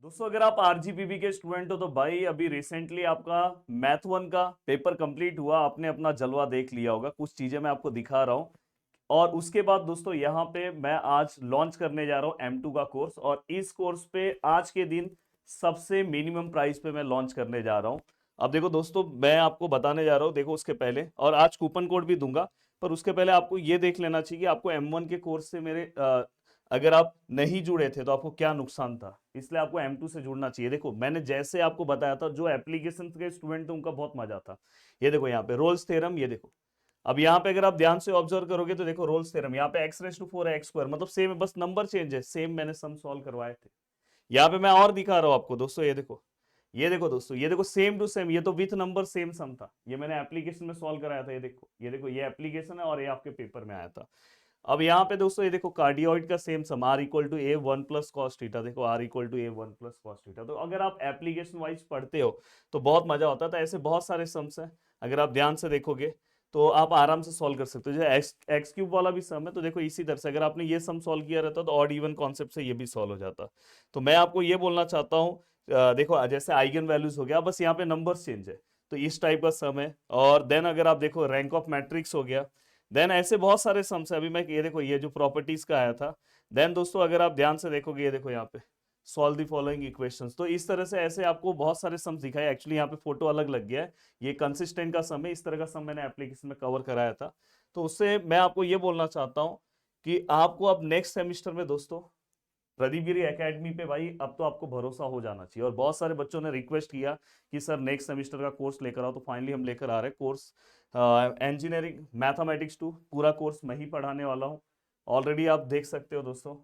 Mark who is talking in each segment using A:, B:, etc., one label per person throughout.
A: दोस्तों अगर आप आरजीपीवी के स्टूडेंट हो तो भाई अभी रिसेंटली आपका मैथ वन का पेपर कंप्लीट हुआ, आपने अपना जलवा देख लिया होगा। कुछ चीजें मैं आपको दिखा रहा हूँ और उसके बाद दोस्तों यहाँ पे मैं आज लॉन्च करने जा रहा हूँ M2 का कोर्स, और इस कोर्स पे आज के दिन सबसे मिनिमम प्राइस पे मैं लॉन्च करने जा रहा हूँ। अब देखो दोस्तों, मैं आपको बताने जा रहा हूँ, देखो उसके पहले, और आज कूपन कोड भी दूंगा, पर उसके पहले आपको ये देख लेना चाहिए कि आपको M1 के कोर्स से मेरे अगर आप नहीं जुड़े थे तो आपको क्या नुकसान था, इसलिए आपको M2 से जुड़ना चाहिए। देखो मैंने जैसे आपको बताया था, जो एप्लीकेशन के स्टूडेंट थे उनका बहुत मजा था। ये देखो यहाँ पे रोल्स थ्योरम, ये देखो। अब यहाँ पे अगर आप ध्यान से ऑब्जर्व करोगे तो देखो रोल्स थ्योरम, यहाँ पे x⁴ है x², मतलब सेम है, बस नंबर चेंज है, सेम मैंने सम सॉल्व करवाए थे। यहाँ पे मैं और दिखा रहा हूँ आपको दोस्तों, ये देखो, ये देखो दोस्तों, ये देखो सेम टू सेम, ये तो विथ नंबर सेम सम था, ये मैंने एप्लीकेशन में सॉल्व कराया था। ये देखो, ये देखो, ये एप्लीकेशन है और ये आपके पेपर में आया था। अब यहाँ पे दोस्तों ये देखो कार्डियोइड का सेम सम r=a1 + cos थीटा, देखो r=a1 + cos थीटा। तो अगर आप एप्लीकेशन वाइज पढ़ते हो तो बहुत मजा होता था। ऐसे बहुत सारे सम्स हैं, अगर आप ध्यान से देखोगे तो आप आराम से सॉल्व कर सकते हो। जो एक्स क्यूब वाला भी सम है, तो देखो इसी तरह से अगर आपने ये सम सॉल्व किया रहता तो ऑड इवन कॉन्सेप्ट से ये भी सॉल्व हो जाता। तो मैं आपको ये बोलना चाहता हूँ, देखो जैसे आइगन वैल्यूज हो गया, बस यहाँ पे नंबर चेंज है, तो इस टाइप का सम है। और देन अगर आप देखो रैंक ऑफ मैट्रिक्स हो गया, देन ऐसे बहुत सारे सम्स है। अभी मैं ये देखो, ये जो प्रॉपर्टीज का आया था, देन दोस्तों अगर आप ध्यान से देखोगे, ये देखो यहाँ पे सॉल्व द फॉलोइंग इक्वेशंस, तो इस तरह से ऐसे आपको बहुत सारे सम्स दिखाए। एक्चुअली यहाँ पे फोटो अलग लग गया है, ये कंसिस्टेंट का सम है, इस तरह का सम मैंने एप्लीकेशन में कवर कराया था। तो उससे मैं आपको ये बोलना चाहता हूँ कि आपको अब नेक्स्ट सेमिस्टर में दोस्तों प्रदीप गिरी एकेडमी पे भाई अब तो आपको भरोसा हो जाना चाहिए। और बहुत सारे बच्चों ने रिक्वेस्ट किया कि सर नेक्स्ट सेमेस्टर का कोर्स लेकर आओ, तो फाइनली हम लेकर आ रहे हैं कोर्स इंजीनियरिंग मैथमेटिक्स 2, पूरा कोर्स मैं ही पढ़ाने वाला हूँ। ऑलरेडी आप देख सकते हो दोस्तों,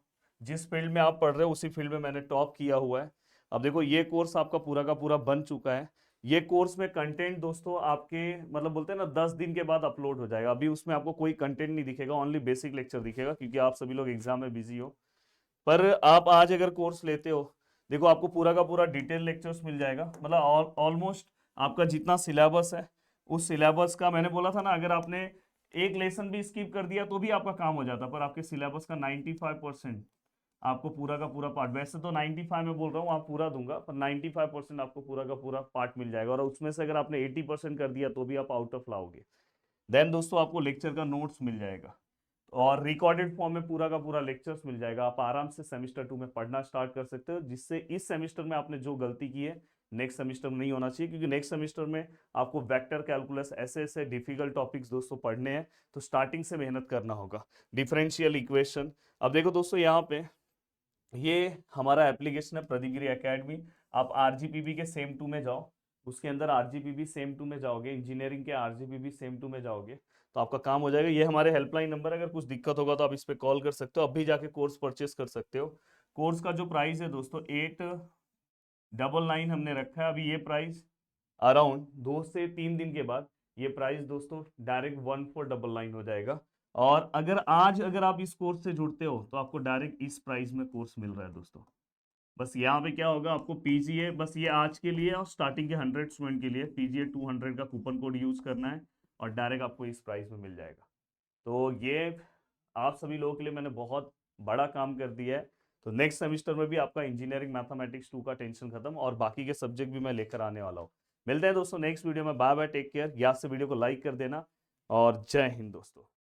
A: जिस फील्ड में आप पढ़ रहे हो उसी फील्ड में मैंने टॉप किया हुआ है। अब देखो ये कोर्स आपका पूरा का पूरा बन चुका है। ये कोर्स में कंटेंट दोस्तों आपके मतलब बोलते हैं ना 10 दिन के बाद अपलोड हो जाएगा। अभी उसमें आपको कोई कंटेंट नहीं दिखेगा, ओनली बेसिक लेक्चर दिखेगा, क्योंकि आप सभी लोग एग्जाम में बिजी हो। पर आप आज अगर कोर्स लेते हो, देखो आपको पूरा का पूरा डिटेल लेक्चर्स मिल जाएगा, मतलब ऑलमोस्ट आपका जितना सिलेबस है उस सिलेबस का, मैंने बोला था ना, अगर आपने एक लेसन भी स्किप कर दिया तो भी आपका काम हो जाता, पर आपके सिलेबस का 95% आपको पूरा का पूरा पार्ट, वैसे तो 95 में बोल रहा हूँ, आप पूरा दूंगा, पर 95% आपको पूरा का पूरा पार्ट मिल जाएगा। और उसमें से अगर आपने 80% कर दिया तो भी आप आउट ऑफ लाओगे। देन दोस्तों आपको लेक्चर का नोट्स मिल जाएगा और रिकॉर्डेड फॉर्म में पूरा का पूरा लेक्चर्स मिल जाएगा। आप आराम से सेमेस्टर 2 में पढ़ना स्टार्ट कर सकते हो, जिससे इस सेमेस्टर में आपने जो गलती की है नेक्स्ट सेमेस्टर में नहीं होना चाहिए, क्योंकि नेक्स्ट सेमेस्टर में आपको वेक्टर कैलकुलस ऐसे ऐसे डिफिकल्ट टॉपिक्स दोस्तों पढ़ने हैं, तो स्टार्टिंग से मेहनत करना होगा। डिफरेंशियल इक्वेशन, अब देखो दोस्तों यहाँ पे ये हमारा एप्लीकेशन है प्रदीप गिरी एकेडमी। आप आरजीपीबी के सेम 2 में जाओ, उसके अंदर आरजीपीबी सेम 2 में जाओगे, इंजीनियरिंग के आरजीपीबी सेम 2 में जाओगे, तो आपका काम हो जाएगा। ये हमारे हेल्पलाइन नंबर है, अगर कुछ दिक्कत होगा तो आप इस पे कॉल कर सकते हो, अभी जाके कोर्स परचेस कर सकते हो। कोर्स का जो प्राइस है दोस्तों 899 हमने रखा है अभी। ये प्राइस अराउंड 2 से 3 दिन के बाद ये प्राइस दोस्तों डायरेक्ट 1499 हो जाएगा। और अगर आप इस कोर्स से जुड़ते हो तो आपको डायरेक्ट इस प्राइस में कोर्स मिल रहा है दोस्तों। बस यहाँ पे क्या होगा, आपको पीजीए, बस ये आज के लिए और स्टार्टिंग के 100 स्टूडेंट के लिए पीजीए 200 का कूपन कोड यूज करना है, और डायरेक्ट आपको इस प्राइस में मिल जाएगा। तो ये आप सभी लोगों के लिए मैंने बहुत बड़ा काम कर दिया है। तो नेक्स्ट सेमेस्टर में भी आपका इंजीनियरिंग मैथमेटिक्स 2 का टेंशन खत्म, और बाकी के सब्जेक्ट भी मैं लेकर आने वाला हूँ। मिलते हैं दोस्तों नेक्स्ट वीडियो में, बाय बाय, टेक केयर। याद से वीडियो को लाइक कर देना, और जय हिंद दोस्तों।